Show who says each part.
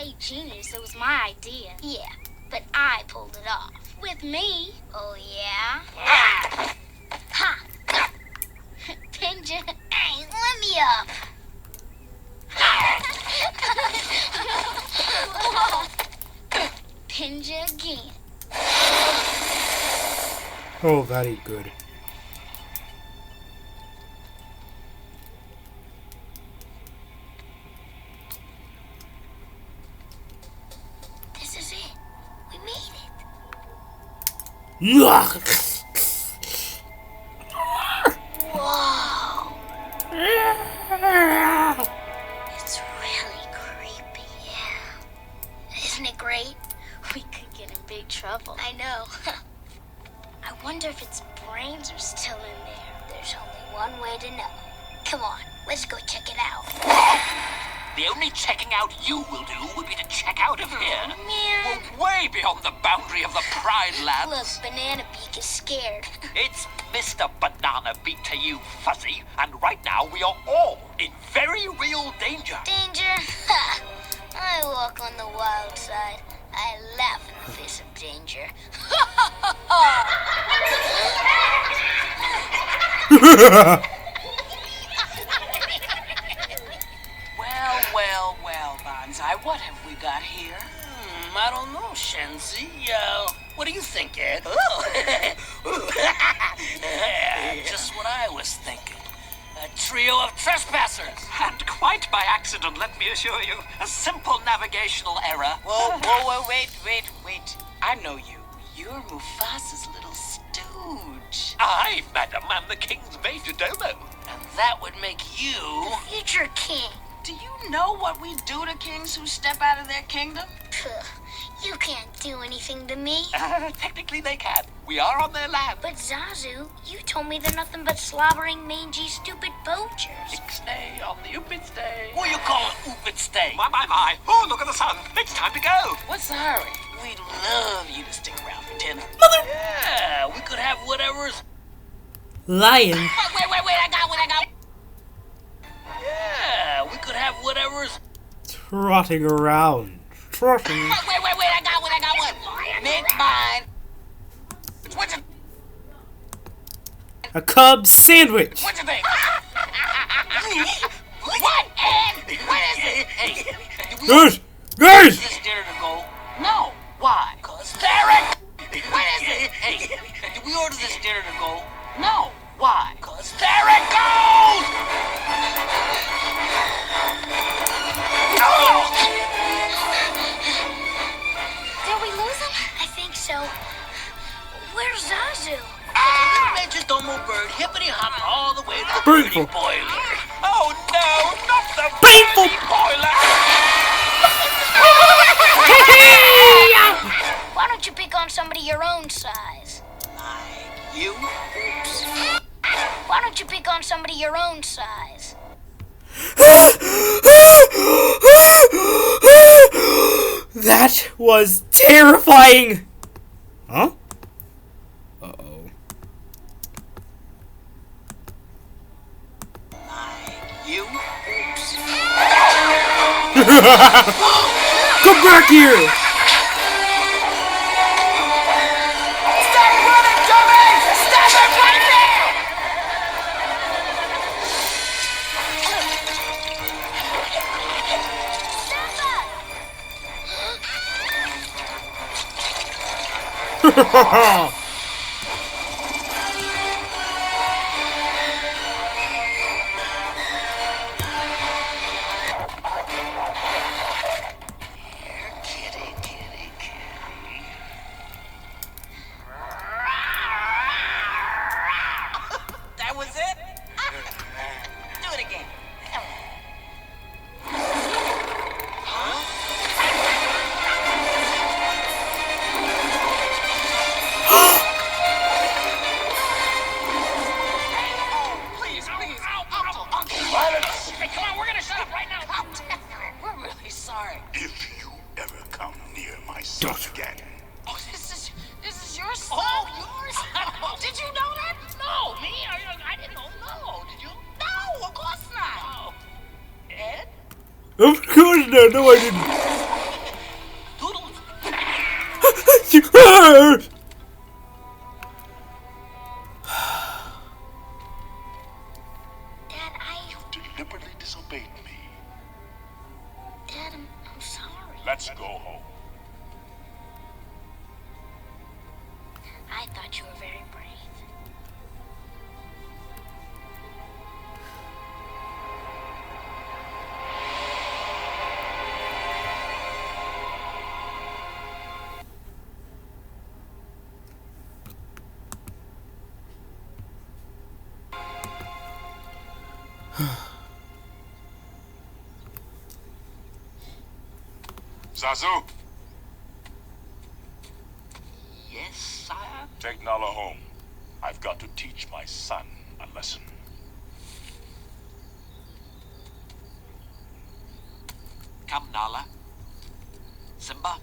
Speaker 1: Hey, genius, it was my idea. Yeah, but I pulled it off. With me. Oh, yeah? Ha! Pinja, hey, let me up. Pinja again.
Speaker 2: Oh, very good.
Speaker 1: This is it. We made it. Whoa. It's really creepy. Yeah. Isn't it great? We could get in big trouble. I know. I wonder if its brains are still in there. There's only one way to know. Come on, let's go check it out.
Speaker 3: The only checking out you will do would be to check out of here.
Speaker 1: Man.
Speaker 3: Well, way beyond the boundary of the Pride Lands.
Speaker 1: Look, Banana Beak is scared.
Speaker 3: It's Mr. Banana Beak to you, Fuzzy. And right now we are all in very real danger.
Speaker 1: Danger? Ha! I walk on the wild side. I laugh in the face of danger.
Speaker 4: Well, Bonsai, what have we got here? I don't know, Shenzi. What do you think, Ed? Just what I was thinking. A trio of trespassers.
Speaker 3: And quite by accident, let me assure you. A simple navigational error.
Speaker 4: Whoa, wait. I know you. You're Mufasa's little stooge.
Speaker 3: I, madam, am the king's major domo.
Speaker 4: And that would make you...
Speaker 1: Future king.
Speaker 4: Do you know what we do to kings who step out of their kingdom?
Speaker 1: Puh, you can't do anything to me.
Speaker 3: Technically they can. We are on their land.
Speaker 1: But Zazu, you told me they're nothing but slobbering, mangy, stupid poachers.
Speaker 3: Stay on the Oopid stay.
Speaker 4: What you call an oopid stay?
Speaker 3: My. Oh, look at the sun. It's time to go.
Speaker 4: What's the hurry? We'd love you to stick around for dinner. Mother! Yeah, we could have whatever's...
Speaker 2: Lion.
Speaker 4: Wait, I got one. Yeah, we could have whatever's...
Speaker 2: Trotting around. Trotting.
Speaker 4: Wait, I got one. Mint mine. What's it?
Speaker 2: A Cub sandwich.
Speaker 4: What's your thing? What? And what is it? Hey,
Speaker 2: Guys!
Speaker 4: this dinner to go? No. Why? Cause Derek. What is it? Hey, did we order this dinner to go? No. Why? Cause Derek goes.
Speaker 1: Did we lose him? I think so. Where's Zazu?
Speaker 4: Major Domo bird hippity hop all the way to the
Speaker 2: Painful.
Speaker 4: birdie boiler.
Speaker 3: Oh, no, not the
Speaker 2: Painful.
Speaker 3: boiler.
Speaker 1: Why don't you pick on somebody your own size?
Speaker 4: Like you?
Speaker 1: Oops. Why don't you pick on somebody your own size?
Speaker 2: That was terrifying. Huh? Uh-oh.
Speaker 4: Like you? Oops.
Speaker 2: Come back here.
Speaker 4: Stop running, dummy! Stop it right there! That was it? Do it again. Please. Hey, come on, we're gonna shut up right now. We're really sorry.
Speaker 5: If you ever come near my son again,
Speaker 4: Oh, this is your son? Oh, yours? Did you know that? No, me? I didn't know. No, did you? No, of course not. Oh. Ed?
Speaker 2: Of course not. No, I didn't.
Speaker 5: deliberately disobeyed me.
Speaker 1: Dad, I'm sorry.
Speaker 5: Let's go home.
Speaker 1: I thought you were very brave.
Speaker 5: Zazu,
Speaker 3: Yes, sire?
Speaker 5: take Nala home. I've got to teach my son a lesson.
Speaker 3: Come, Nala. Simba,